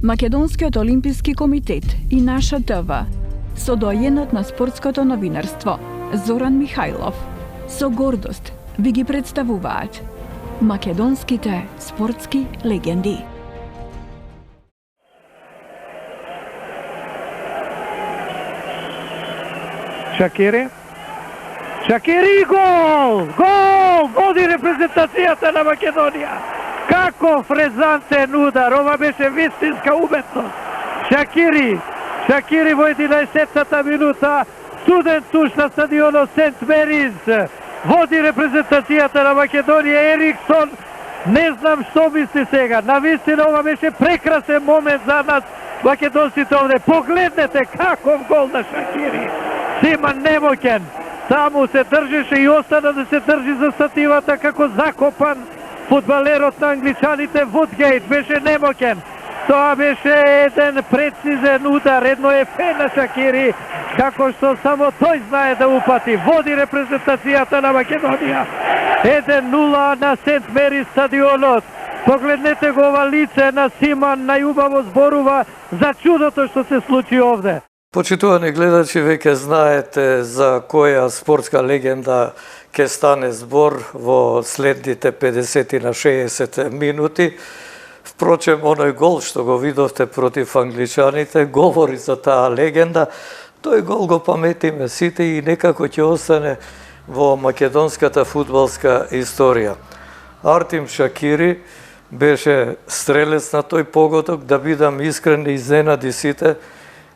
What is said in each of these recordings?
Македонскиот олимписки комитет и Наша ТВ со доајенот на спортското новинарство Зоран Михајлов со гордост ви ги представуваат македонските спортски легенди. Шакири и гол! Гол! Води репрезентацијата на Македонија. Каков резантен удар! Ова беше вистинска уметност. Шакири во 11-та минута, студент туш на стадионот Сент Мерис. Води репрезентацијата на Македонија. Ериксон, не знам што мисли сега. Навистина ова беше прекрасен момент за нас, македонците овде. Погледнете каков гол на Шакири. Симан немоќен. Таму се држеше и остана да се држи за стативата како закопан. Фудбалерот на англичаните Вудгейт беше немоќен. Тоа беше еден прецизен удар, едно ефе на Шакири, како што само тој знае да упати. Води репрезентацијата на Македонија. 1-0 на Сент Мери стадионот. Погледнете го ова лице на Симан, најубаво зборува за чудото што се случи овде. Почитувани гледачи, веќе знаете за која спортска легенда ќе стане збор во следните 50 на 60 минути. Впрочем, оној гол што го видовте против англичаните говори за таа легенда. Тој гол го паметиме сите и некако ќе остане во македонската фудбалска историја. Артим Шакири беше стрелец на тој погодок, да бидам искрен, изненади сите.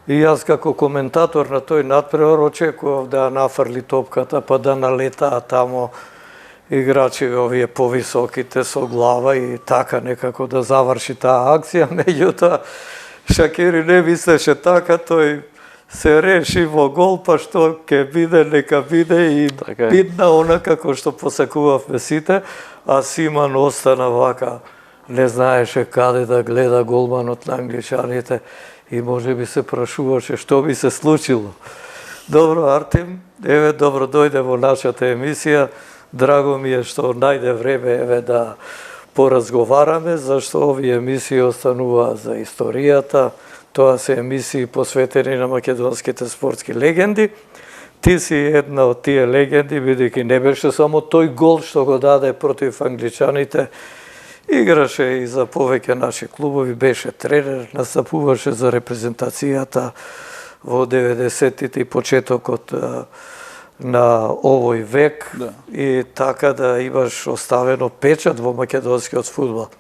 И јас како коментатор на тој надпревар очекував да нафрли топката, па да налетаа тамо играчи овие повисоките со глава и така некако да заврши таа акција. Меѓутоа, Шакири не мислеше така, тој се реши во гол, па што ќе биде, нека биде и бидна она како што посакувавме сите, а Симан остана вака, не знаеше каде да гледа голманот на англичаните. И може би се прашуваше што би се случило. Добро, Артем, еве добро дојде во нашата емисија. Драго ми е што најде време еве да поразговараме, зашто овие емисии остануваат за историјата. Тоа се емисии посветени на македонските спортски легенди. Ти си една од тие легенди, бидејќи не беше само тој гол што го даде против англичаните. Играше и за повеќе наши клубови, беше тренер, настапуваше за репрезентацијата во 90-тите и почетокот на овој век, да. И така да имаш оставено печат во македонскиот фудбал.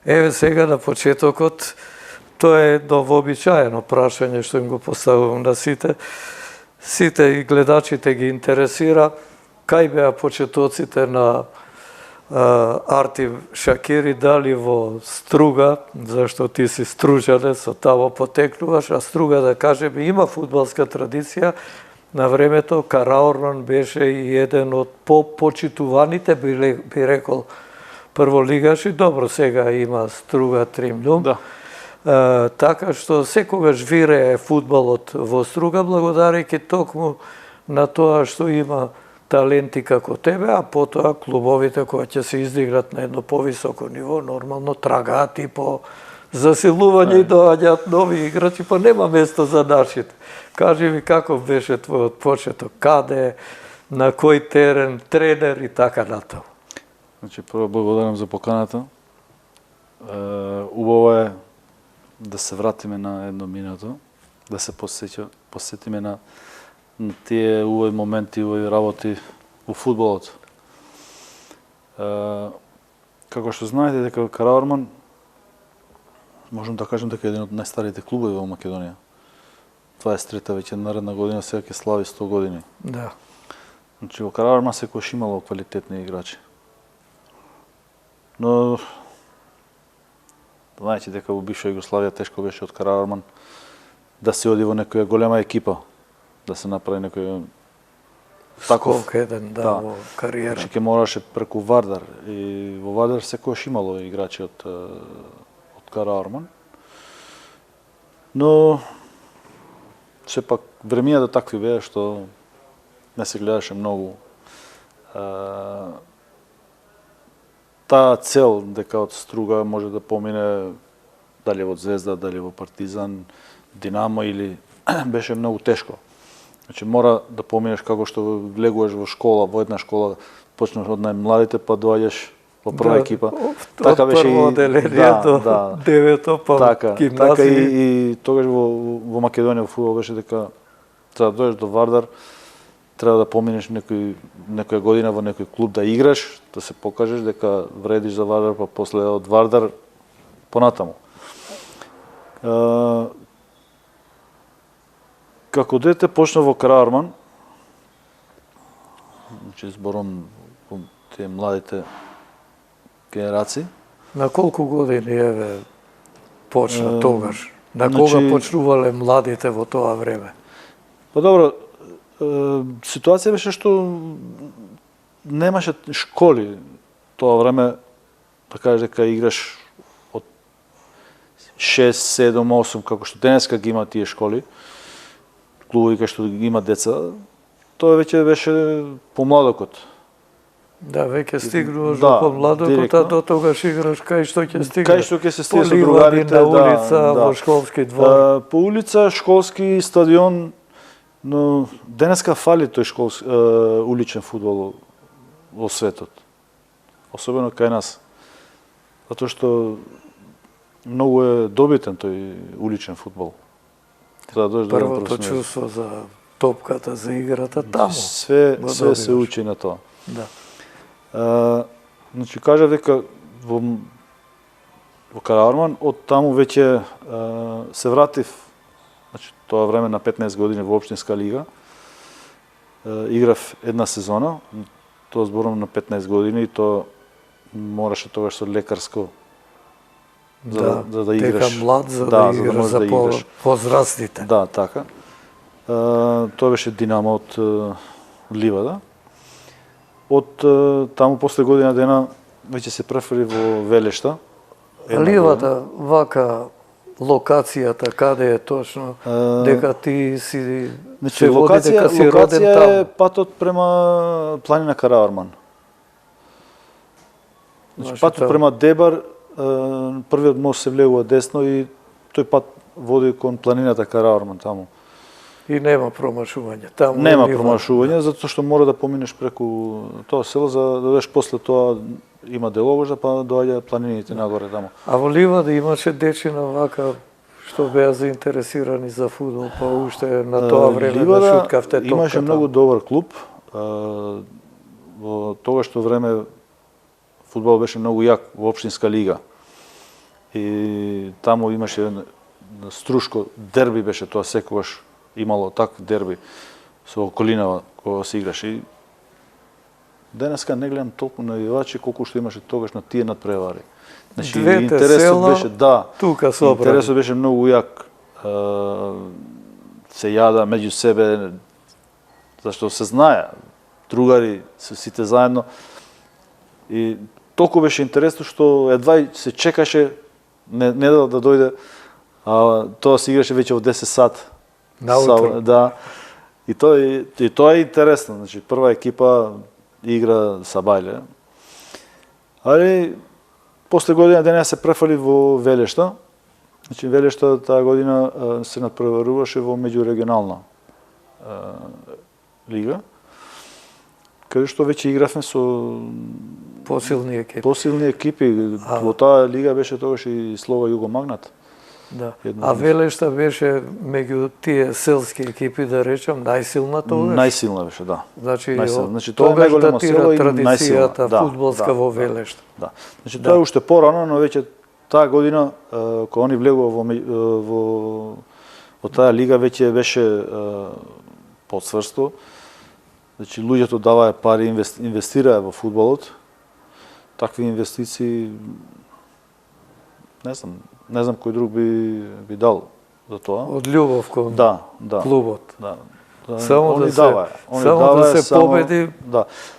Еве сега на почетокот, тоа е едно вообичаено прашање што им го поставувам на сите. Сите и гледачите ги интересира кај беа почетоците на Артим Шакири, дали во Струга, зашто ти си стружанец, со тамо потекнуваш, а Струга, да кажеме, има фудбалска традиција. На времето Караорман беше и еден од попочитуваните, би рекол, прволигаши. Добро, сега има Струга Тримљум. Да. Така што секогаш вирее фудбалот во Струга, благодарејќи токму на тоа што има таленти како тебе, а потоа клубовите кои ќе се издигнат на едно повисоко ниво, нормално трагаат и по засилување и доаѓаат нови играчи, па нема место за нашите. Кажи ми каков беше твојот почеток, каде, на кој терен, тренер и така натаму. Значи, прво благодарам за поканата. Убаво е да се вратиме на едно минато, да се посетиме на тие убави моменти, убави работи во фудбалот. Како што знаете, дека Караорман, можам да кажем дека е еден од најстарите клубови во Македонија. 23-та веќе наредна година сега ќе слави 100 години. Да. Значи во Караорман секојаш имало квалитетни играчи. Но знаете дека во бивша Југославија тешко беше од Караорман да се оди во некоја голема екипа, да се направи некој таков еден во кариера. Значи ќе мораше преку Вардар, и во Вардар секојаш имало играчи од Караорман. Но сепак времињата такви беа што не се гледаше многу таа цел дека од Струга може да помине дали во Звезда, дали во Партизан, Динамо или беше многу тешко. Значи мора да поминеш како што влегуваш во школа, во една школа, почнеш од најмладите па доаѓаш во прва екипа. Така беше прво оделение до девето, па гимназија. Така и тогаш во Македонија во фудбал беше дека треба да дојдеш до Вардар, треба да поминеш некоја година во некој клуб да играш, да се покажеш дека вредиш за Вардар, па после од Вардар понатаму. Како дете почна во Караорман, значи зборам во тие младите генерации. На колку години еве почна тогаш? На кога почнувале младите во тоа време? Па добро, ситуација беше што немаше школи тоа време, да кажеш дека играш од 6, 7, 8, како што денеска ги има тие школи, клубови кај што ги има деца, тоа веќе беше помладокот. Да, веќе стигнуваш до помладокот, а до тогаш играш кај што ќе стигнеш. Кај што ќе се стигне со другарите, на улица, во школски двор. По улица, школски стадион, но денеска фали тој уличен фудбал во светот. Особено кај нас. Затоа што многу е добитен тој уличен фудбал. Првото чувство за топката, за играта таму. Све се учи на тоа. Да. Значи кажав дека во Караорман, од таму веќе се вратив, значи тоа време на 15 години во општинска лига. Играв една сезона, тоа зборам на 15 години и тоа мораше тогаш со лекарско за да играш. Дека млад за да играш за возрастните. Да, така. Тоа беше Динамо од Ливада. Од таму после година дена веќе се префери во Велешта. Ливада, вака локацијата каде е точно, дека ти си се води дека си роден таму? Локација е патот према планина Караорман. Значи патот према Дебар, првиот мост се влегува десно и тој пат води кон планината Караорман таму. И нема промашување таму. Нема промашување, затоа што мора да поминеш преку тоа село за да додеш после тоа има деловожда, па доаѓа планините нагоре таму. А во Ливада имаше дечина вака што беа заинтересирани за фудбал, па уште на тоа време да шуткавте топката. Имаше многу добар клуб. Во тогашно време фудбал беше многу јак во општинска лига. И таму имаше Струшко дерби беше тоа секогаш имало такв дерби со околинава кога се играше. Денеска не гледам толку навивачи колку што имаше тогаш на тие надпревари. Значи интересот беше тука собрани. Интересот беше многу јак. Се јада меѓу себе зашто се знае другари се сите заедно и толку беше интересно што едва се чекаше не да дојде, а тоа се играше веќе во 10 сат. Наутро. Да. И тоа е интересно, значи прва екипа игра Сабајле. Али после година дена се префали во Велешта. Значи Велешта таа година се надпреваруваше во меѓурегионална лига. Каде што веќе игравме со посилни екипи. Посилни екипи. Во таа лига беше тогаш и Слова Југомагнат. Да. А Велешта беше меѓу тие селски екипи, да речам, најсилна тогаш? Најсилна беше, да. Значи тогаш датира традицијата фудбалска во Велешта. Да. Значи тоа е уште порано, но веќе таа година кога они влегува во таа лига веќе беше потсврство. Значи луѓето даваа пари, инвестираа во фудбалот. Такви инвестиции не знам кој друг би дал за тоа. Од љубов кон клубот. Да. Само да се победи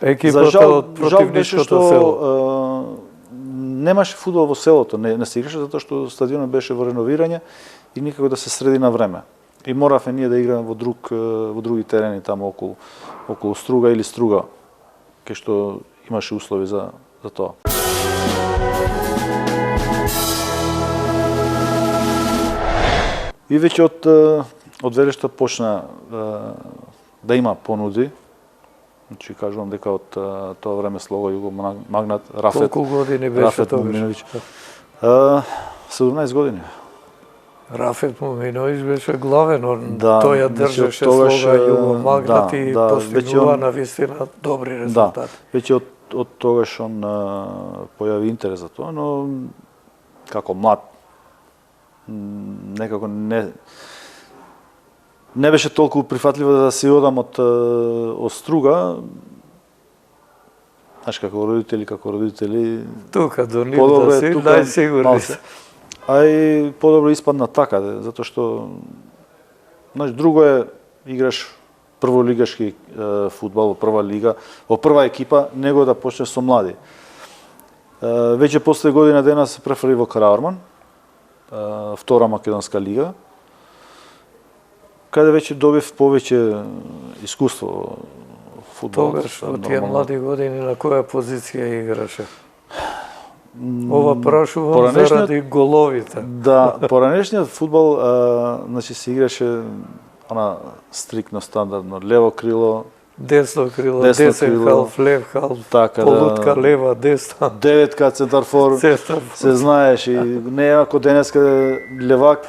екипата од противничкото село. Немаше фудбал во селото, не се играше затоа што стадионот беше во реновирање и никако да се среди на време. И моравме ние да играме во други терени таму околу Струга или Струга, кај што имаше услови за тоа. И веќе од Велешта почна да има понуди. Значи кажувам дека од тоа време Слога Југо Магнат, Рафет. Колку години беше тогаш? Муминовиќ. 17 години. Рафет Муминовиќ беше главен, Да, тој ја значи, држеше тогаш, Слога Југо Магнат да, и да, постигнува веќе он- на вистина добри резултати. Да, веќе од тогаш он појави интерес за тоа, но како млад некако не беше толку прифатливо да си одам од Струга. Знаеш, како родители, Тука до нив подобро да е си, тука најсигурни малце. се. А и подобро испадна така, затоа што знаеш, друго е играш прволигашки фудбал во прва лига, во прва екипа, него да почнеш со млади. Веќе после година дена се префрли во Караорман, втора македонска лига, каде веќе добив повеќе искуство во фудбал. Тогаш, во тие млади години, на која позиција играше? Ова прашувам поранешниот- заради головите. Да, поранешниот фудбал значи се играше она стрикно стандардно лево крило, Десно крило, Десно десен крило, халф, лев халф, така да. полутка лева, десна, деветка центарфор. центар. Се знаеш и не е ако денеска левак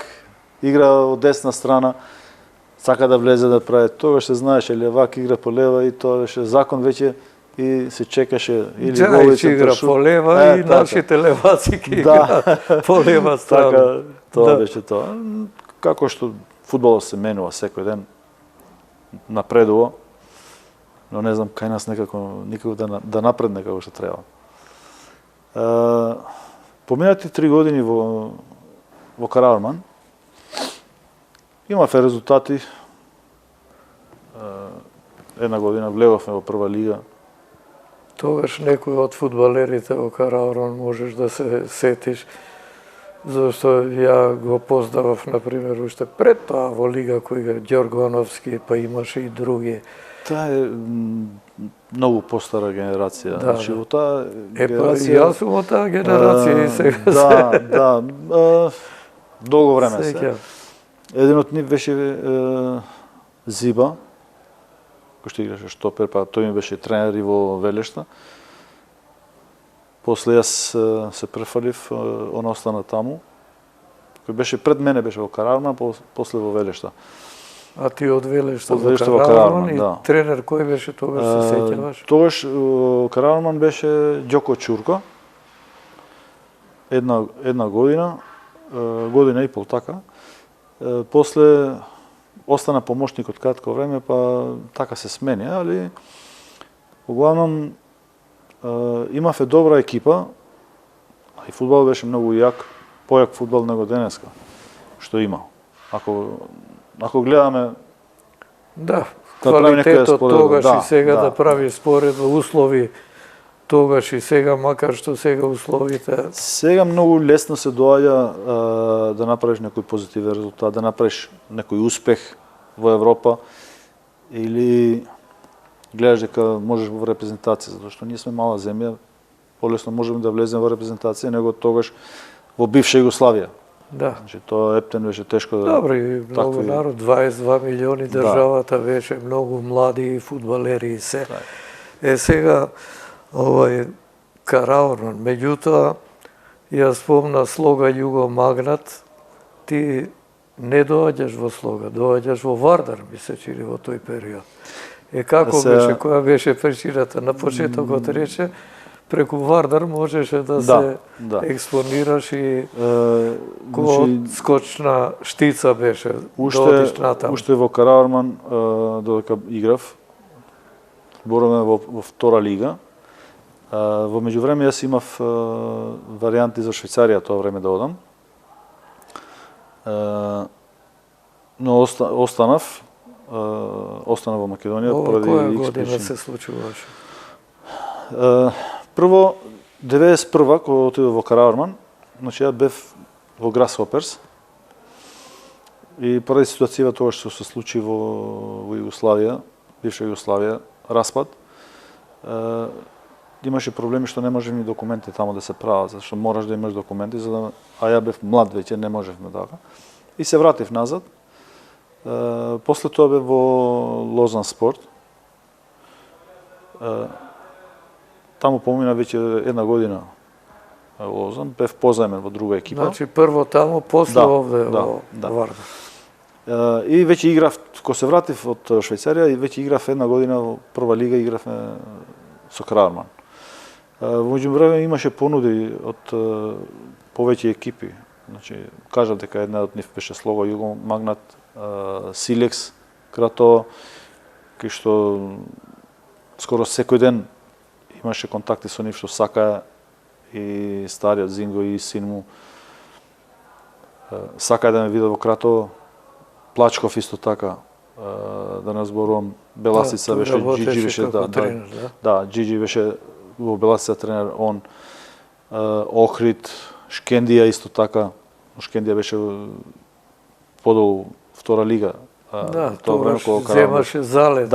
игра од десна страна, сака да влезе да прави. Тогаш се знаеше левак игра по лева и тоа беше закон веќе и се чекаше или гол или Джајч игра центаршут. по лева и така. нашите леваци ки Да. играат по лева страна. Така, тоа Да. беше тоа. Како што фудбалот се менува секој ден, напредува, но не знам кај нас никако да напредне како што треба. Поминати 3 години во Караорман, имавме резултати. Една година влеговме во прва лига. Тогаш некој од фудбалерите во Караоран можеш да се сетиш, зашто ја го познавав, например, уште пред тоа во лига кој игра Ѓоргановски, па имаше и други. Таа е многу постара генерација. Да, Значи, да. во таа Па и генерација... јас сум од таа генерација и сега Да, да. Долго време се. сеќавам. Еден од нив беше Зиба, кој што играше штопер, па тој ми беше тренер и во Велешта. После јас се префалив, он остана таму. Кој беше пред мене беше во Караорман, после во Велешта. А ти од Велешта Од во Велешта во Караоран Караорман, и да. тренер кој беше тогаш се сеќаваш? Тогаш Караорман беше Ѓоко Чурко. Една година, година и пол така. После остана помошник од кратко време, па така се смени, али углавном имаве добра екипа, а и фудбал беше многу јак, појак фудбал него денеска, што има. Ако гледаме Да, да прави некоја квалитетот споредба, тогаш да, и сега да. да прави споредба, услови тогаш и сега, макар што сега условите... Сега многу лесно се доаѓа да направиш некој позитивен резултат, да направиш некој успех во Европа или гледаш дека можеш во репрезентација, затоа што ние сме мала земја, полесно можеме да влеземе во репрезентација, него тогаш во бивша Југославија. Да. Значи тоа ептен беше тешко да... Добро, и многу такви- народ, 22 милиони Да. државата беше, многу млади фудбалери и се. Сега, Караоран, меѓутоа, ја спомна Слога Југо Магнат, ти не доаѓаш во Слога, доаѓаш во Вардар, ми се чини во тој период. Како беше, која беше причината? На почетокот рече, преку Вардар можеше да се да. експонираш и Значи, скочна штица беше, да одиш натаму. уште во Караорман додека играв, зборуваме во втора лига. Во меѓувреме јас имав варијанти за Швајцарија тоа време да одам. Но останав во Македонија Ова поради која X година причини. се случуваше? Прво 91 кога отидов во Караорман, значи ја бев во Грасхоперс и поради ситуацијата тоа што се случи во Југославија, бивша Југославија, распад, имаше проблеми што не можев ни документи таму да се прават, зашто мораш да имаш документи, а ја бев млад веќе, не можевме така. и се вратив назад. После тоа бев во Лозан Спорт. Таму помина веќе една година во Лозан, бев позаемен во друга екипа. Значи прво таму, после овде во Вардар. И веќе играв, кога се вратив од Швајцарија, и веќе играв една година во прва лига, игравме со Краурман. Во меѓувреме имаше понуди од повеќе екипи. Значи, кажав дека една од нив беше Слово Југо Магнат, Силекс, Крато, кај што скоро секој ден имаше контакти со нив што сакаа, и стариот Зинго и син му сакаа да ме видат во Крато. Плачков исто така, да не зборувам, Беласица беше, Джиджи беше, Джиджи беше во Беласица тренер, он, Охрид, Шкендија исто така, Шкендија беше подолу втора лига. Тоа време кога земаше залет,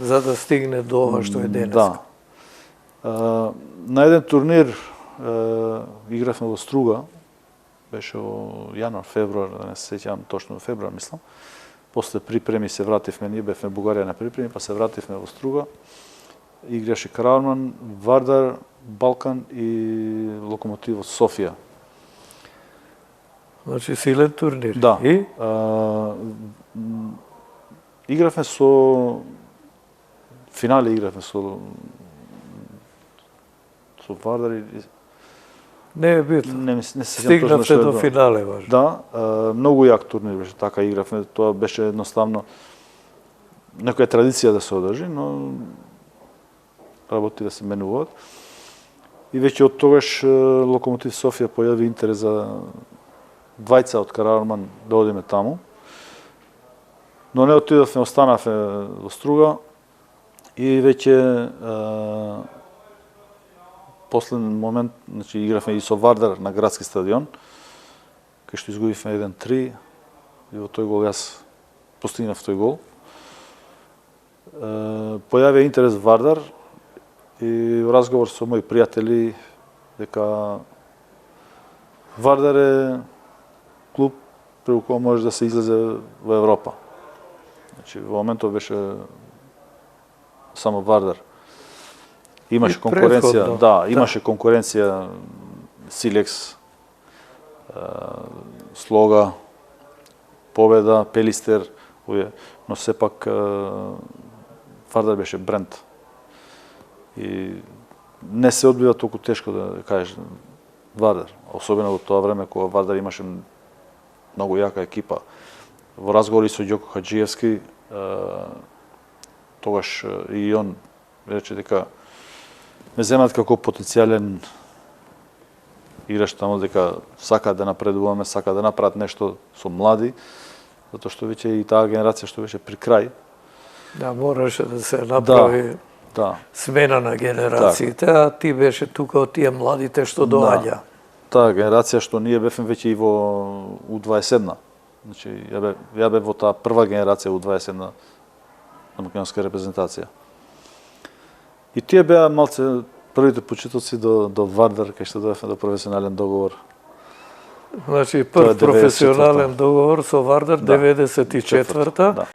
за да стигне до ова што е денес. На еден турнир игравме во Струга, беше во јануар, февруар, да не се сеќавам точно, февруар мислам. После припреми се вративме, ние бевме Бугарија на припреми, па се вративме во Струга. Играше Краурман, Вардар, Балкан и Локомотив од Софија. Значи силен турнир. Да. И? Игравме со... Финале игравме со Вардар и... Не е битно. Не се стигнавте до финале, важно. Да, многу јак турнир беше, така игравме. Тоа беше едноставно некоја традиција да се одржи, но работи да се менуваат. И веќе од тогаш Локомотив Софија појави интерес за двајца од Краурман да одиме таму. Но не отидовме, останавме во Струга и веќе последен момент, значи игравме и со Вардар на градски стадион, кај што изгубивме 1-3 и во тој гол јас постигнав тој гол. Појавија интерес Вардар и во разговор со мои пријатели дека Вардар е клуб преку кој може да се излезе во Европа. Значи во моментот беше само Вардар. Имаше конкуренција, имаше конкуренција Силекс, Слога, Победа, Пелистер, но сепак Вардар беше бренд. И не се одбива толку тешко да кажеш Вардар, особено во тоа време кога Вардар имаше многу јака екипа. Во разговори со Ѓоко Хаџиевски, тогаш и он рече дека ме земат како потенцијален играч таму, дека сака да напредуваме, сака да направат нешто со млади, затоа што веќе и таа генерација што беше при крај. Да, мораше да се направи смена на генерациите, а ти беше тука од тие младите што доаѓа. Таа генерација што ние бевме веќе и во U21. Значи, ја бев во таа прва генерација U21 на македонска репрезентација. И тие беа малце првите почетоци до Вардар, кај што дојдовме до професионален договор. Значи, прв професионален договор со Вардар 94-та. Да.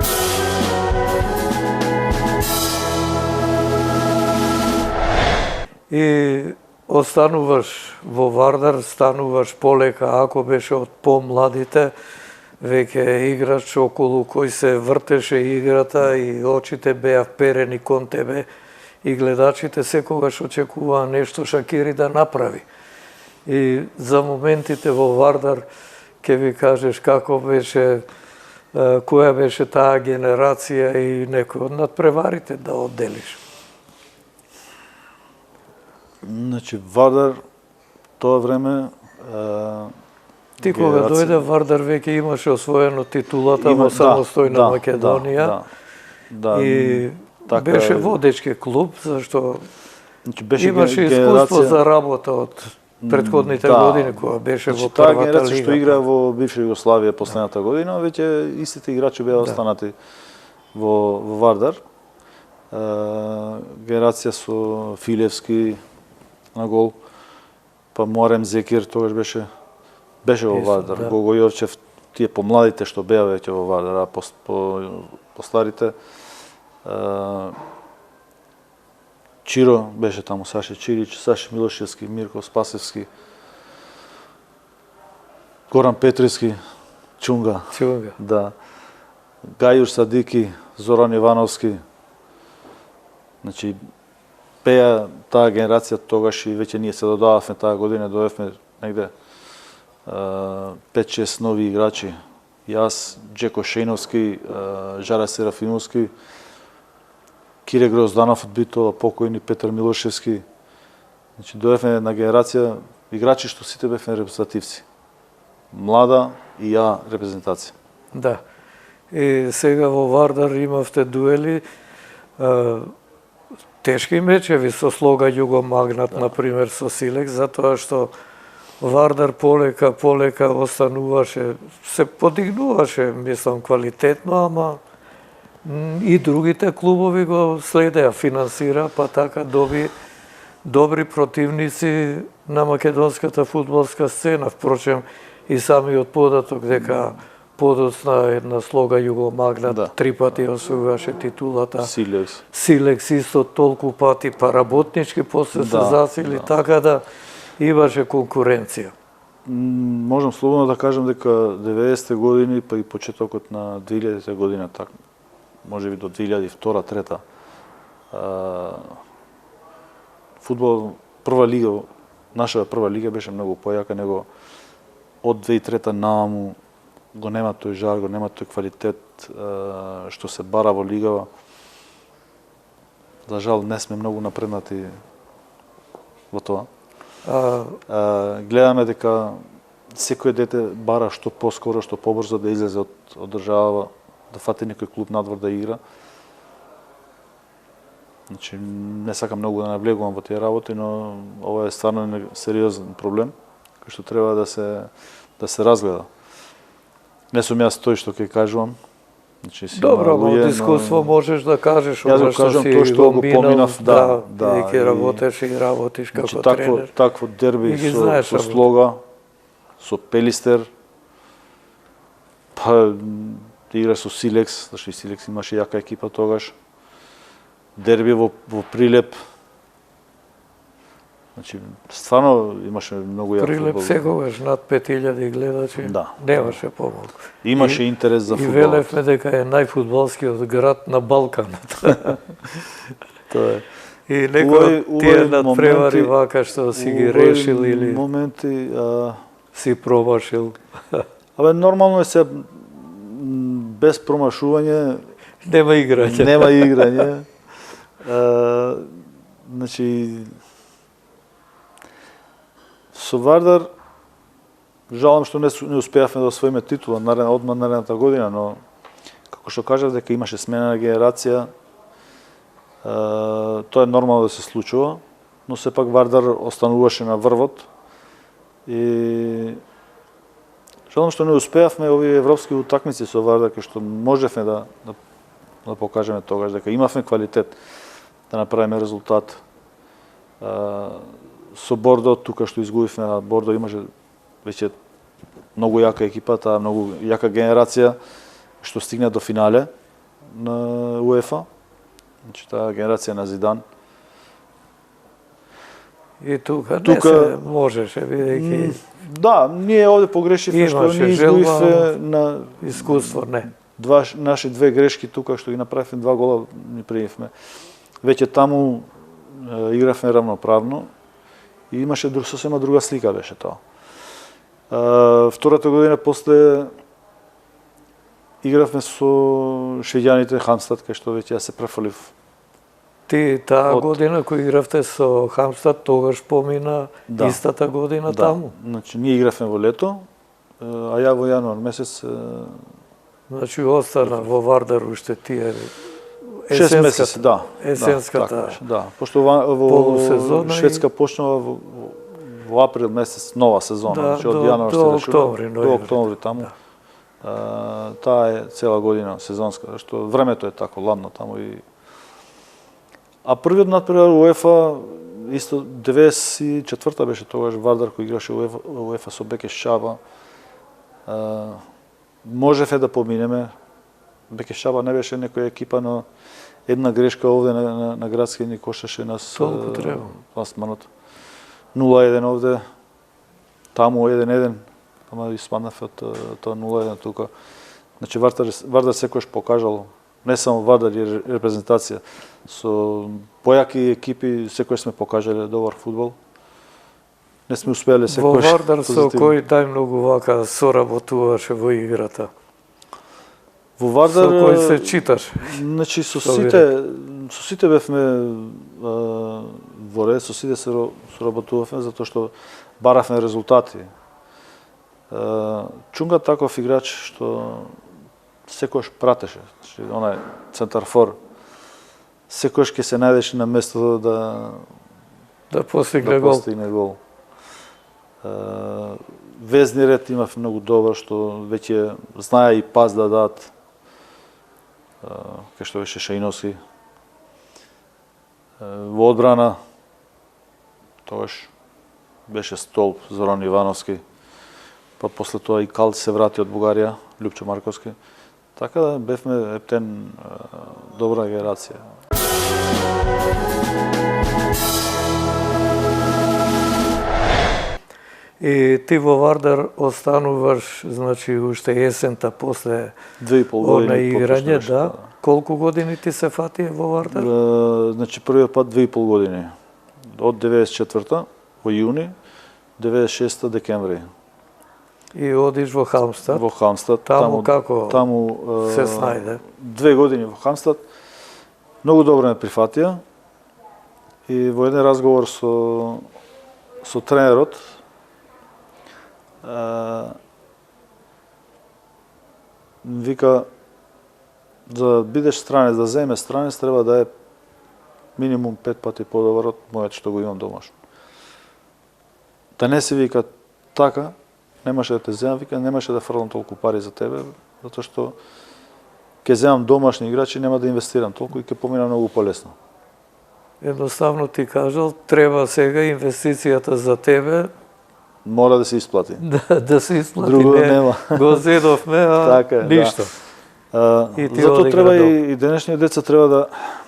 И остануваш во Вардар, стануваш полека, ако беше од помладите, веќе играч околу кој се вртеше играта и очите беа вперени кон тебе и гледачите секогаш очекуваа нешто Шакири да направи. И за моментите во Вардар ќе ви кажеш како беше, која беше таа генерација и некој од надпреварите да одделиш. Значи, Вардар, тоа време... Ти кога дојде Вардар веќе имаше освоено титулата во самостојна Македонија. И беше водечки клуб, зашто имаше искуство за работа од претходните години, кога беше во првата лига. Таа генерација што игра во бивша Југославија последната година, веќе истите играчи беа останати во Вардар. Генерација со Филевски на гол, па Муарем Зекир тогаш беше во Вардар. Гого Јовчев тие помладите што беа веќе во Вардар, а по старите Чиро беше таму, Саше Чирич, Саше Милошевски, Мирко Спасевски, Горан Петриски, Чунга. Да. Гајуш Садики, Зоран Ивановски. Значи, пеа таа генерација тогаш и веќе ние се додававме таа година, дојавме негде 5-6 нови играчи. Јас, Джеко Шејновски, Жара Серафимовски, Кире Грозданов од Битола, покојни Петар Милошевски. Значи, дојавме една генерација играчи што сите бевме репрезентативци. Млада и ја репрезентација. Да. И сега во Вардар имавте дуели, тешки мечеви со Слога Југомагнат, например, со Силекс, затоа што Вардар полека остануваше, се подигнуваше, мислам, квалитетно, ама и другите клубови го следеа, финансира, па така доби добри противници на македонската фудбалска сцена. Впрочем, и самиот податок дека подоцна една Слога Југомагнат, 3 пати освојуваше титулата. Силекс исто толку пати, па работнички после се засили, така да имаше конкуренција. Можам слободно да кажам дека 90-те години, па и почетокот на 2000-те година, така, може би до 2002-2003, фудбал, прва лига, нашата прва лига беше многу појака него од 2003-та нааму. Го нема тој жар, го нема тој квалитет што се бара во лигава. За жал не сме многу напреднати во тоа. Гледаме дека секој дете бара што поскоро, што побрзо да излезе од држава, да фати некој клуб надвор да игра. Значи, не сакам многу да навлегувам во тие работи, но ова е стварно сериозен проблем кој што треба да се разгледа. Не сум јас тој што ќе кажувам. Значи, добро, од искуство можеш да кажеш ова што си го поминав, дека работеш и работиш како тренер. Такво дерби со Слога, со Пелистер, па игра со Силекс, зашто и Силекс имаше јака екипа тогаш. Дерби во Прилеп. Значи, стварно имаше многу јак фудбал. Прилеп секогаш над 5000 гледачи, немаше помалку. Имаше интерес за фудбал. И велевме дека е најфудбалскиот град на Балканот. Тоа е. И некој тие надпревари вака што си ги решил или моменти си промашил. Абе, нормално е се без промашување нема играње. Нема играње. Значи, со Вардар, жалам што не успеавме да освоиме титула одма наредната година, но како што кажав дека имаше сменена генерација, тоа е нормално да се случува, но сепак Вардар остануваше на врвот и жалам што не успеавме овие европски утакмици со Вардар, кај што можевме да покажеме тогаш дека имавме квалитет да направиме резултат. Со Бордо, тука што изгубивме, Бордо имаше веќе многу јака екипа, таа многу јака генерација што стигна до финале на УЕФА. Значи таа генерација на Зидан. И тука не се можеше, бидејќи да, ние овде погрешивме што ние изгубивме на искуство, не. Наши две грешки тука што ги направивме, 2 гола ни примивме. Веќе таму игравме равноправно и имаше сосема друга слика беше тоа. Втората година после игравме со швеѓаните Хамстад, кај што веќе се префалив. Ти таа година кој игравте со Хамстад, тогаш помина истата година таму? Значи ние игравме во лето, а ја во јануар месец. Значи остана во Вардар уште тие 6 месеци, да. Есенската. Да, пошто во Шведска почнува во април месец нова сезона, значи од јануар до октомври, до октомври таму. Таа е цела година сезонска, што времето е тако ладно таму и првиот надпревар УЕФА исто 94-та беше тогаш Вардар кој играше УЕФА со Бекеш Шаба. можеве да поминеме. Бекешаба не беше некоја екипа, но една грешка овде на градски ни кошаше нас Толку треба. пласманот. 0-1 овде, таму 1-1, ама испаднавме од тоа 0-1 тука. Значи Вардар секојаш покажал, не само Вардар и репрезентација, со појаки екипи секојаш сме покажале добар фудбал. Не сме успеале секојаш. Во Вардар со кој најмногу вака соработуваше во играта? Во Вардар Со кој се читаш? Значи со сите бевме во ред, со сите се соработувавме затоа што баравме резултати. Чунга таков играч што секојаш пратеше, значи онај центарфор. Секојаш ќе се најдеше на местото да постигне гол. Везни ред имав многу добар, што веќе знае и пас да дадат. Кај што беше Шајновски. Во одбрана тогаш беше столб Зоран Ивановски. Па после тоа и Калт се врати од Бугарија, Лјупчо Марковски. Така да бевме ептен добра генерација. И ти во Вардар остануваш, значи, уште есента после 2,5 години играње, да. Колку години ти се фати во Вардар? Значи, првиот пат 2,5 години. Од 94-та, во јуни, 96-та декември. И одиш во Халмстад? Во Халмстад. Таму како се снајде? 2 години во Халмстад. Многу добро ме прифатија. И во еден разговор со тренерот, вика, за да бидеш странец, да земеш странец, треба да е минимум 5 пати подобар од мојот што го имам домашно. Да не се вика така, немаше да те земам, вика, немаше да фрлам толку пари за тебе, затоа што ќе земам домашни играчи, нема да инвестирам толку и ќе помина многу полесно. Едноставно ти кажал, треба сега инвестицијата за тебе мора да се исплати. Да се исплати. Друго нема. Го зедовме, а така, ништо. Затоа треба и денешните деца треба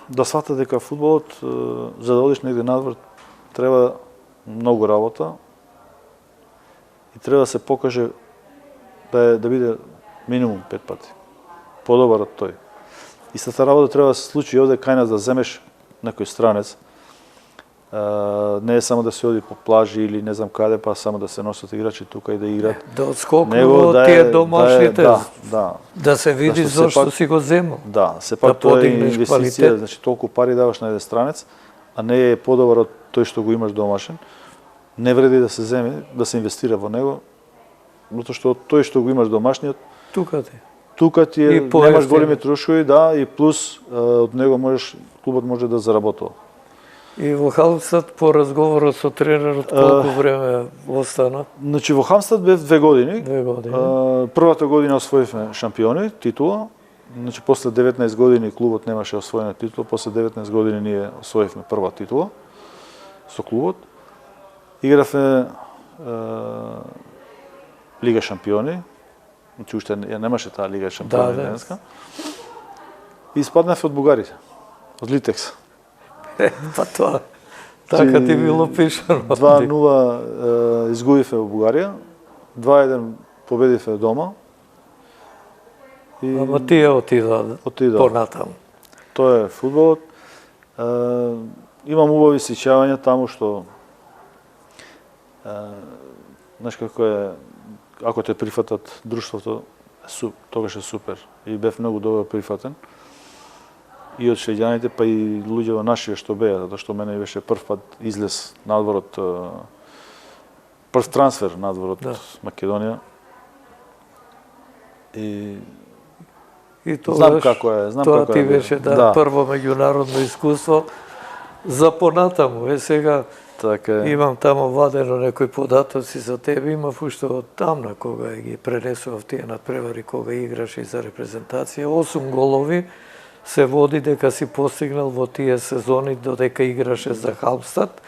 да сватат дека фудбалот, за да одиш негде надвор, треба многу работа и треба да се покаже да биде минимум 5 пати подобар од тој. Истата работа треба да се случи овде кај нас, да земеш некој странец. Не е само да се оди по плажи или не знам каде, па само да се носат играчи тука и да играат. Да отскокнува тие домашните. Да се види зошто си го земал. Да, сепак тоа е инвестиција, значи толку пари даваш на еден странец, а не е подобар од тој што го имаш домашен. Не вреди да се земе, да се инвестира во него, затоа што тој што го имаш домашниот, тука ти е, немаш големи трошови, да, и плюс од него клубот може да заработува. И во Халмстад по разговорот со тренерот колку време остана? Значи во Халмстад бев 2 години. 2 години. Првата година освоивме шампиони, титула. Значи после 19 години клубот немаше освоена титула, после 19 години ние освоивме прва титула со клубот. Игравме Лига шампиони. Значи уште немаше таа Лига шампиони денеска. И испаднавме од бугарите, од Литекс. Па тоа, така ти било пишано. 2-0 изгубивме во Бугарија, 2-1 победивме дома. Ама тие отида понатаму. Тоа е фудбалот. Имам убави сеќавања таму што знаеш како е, ако те прифатат друштвото, тогаш е супер. И бев многу добро прифатен. И од шеѓаните, па и луѓе во нашите што беа, затоа што мене беше прв пат излез надвор од прв трансфер надвор од Македонија. И знам како е, Тоа ти беше прво меѓународно искуство за понатаму. Сега имам тамо вадено некои податоци за тебе, имав уште од тамна кога ги пренесував тие надпревари кога играше за репрезентација, 8 голови се води дека си постигнал во тие сезони додека играше за Халмстад.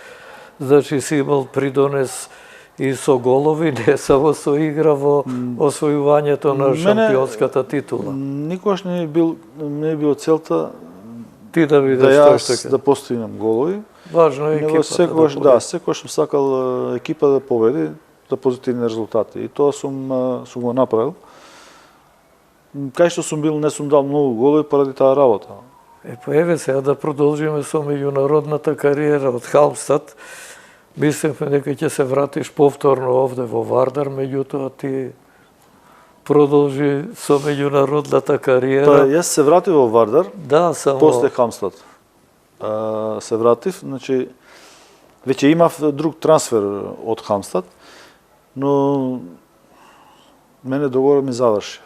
Значи си имал придонес и со голови, не само со игра во освојувањето на шампионската титула. Никогаш не е било целта Ти да бидеш да тој што ќе. да постигнам голови. Важно е екипата Секогаш, да секогаш сум сакал екипа да победи, за позитивни резултати. И тоа сум го направил. Кај што сум бил, не сум дал многу голови поради таа работа. Па еве сега да продолжиме со меѓународната кариера од Халмстад. Мислевме дека ќе се вратиш повторно овде во Вардар, меѓутоа ти продолжи со меѓународната кариера. Па јас се вратив во Вардар, Да, само после Хамстад. Се вратив, значи веќе имав друг трансфер од Хамстад, но мене договор ми заврши.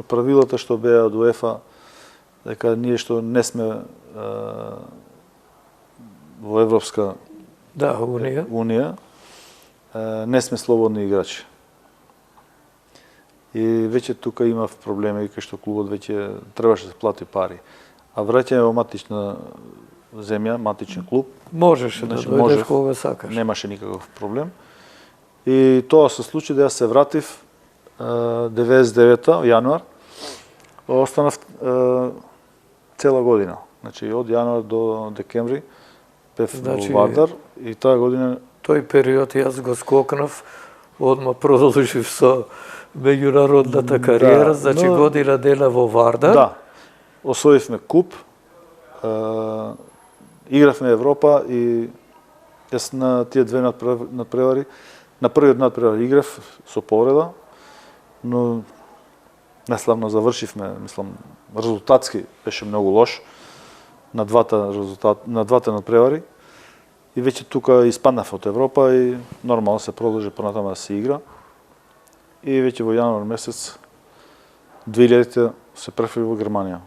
Правилата што беа од УЕФА, дека ние што не сме во Европска Унија, не сме слободни играчи. И веќе тука имав проблеми, кај што клубот веќе требаше да се плати пари. А враќање во матична земја, матичен клуб, можеше да дојдеш кога сакаш. Немаше никаков проблем. И тоа се случи да јас се вратив 99-та, јануар, останав цела година. Значи од јануар до декември бев во Вардар и таа година тој период јас го скокнав, одма продолжив со меѓународната кариера, значи година дена во Вардар. Да. Освоивме куп, игравме Европа и јас на тие две надпревари, на првиот надпревар играв со повреда, но неславно завршивме, мислам, резултатски беше многу лош на двата надпревари. И веќе тука испаднав од Европа и нормално се продолжи понатаму да се игра. И веќе во јануар месец 2000 се префрли во Германија.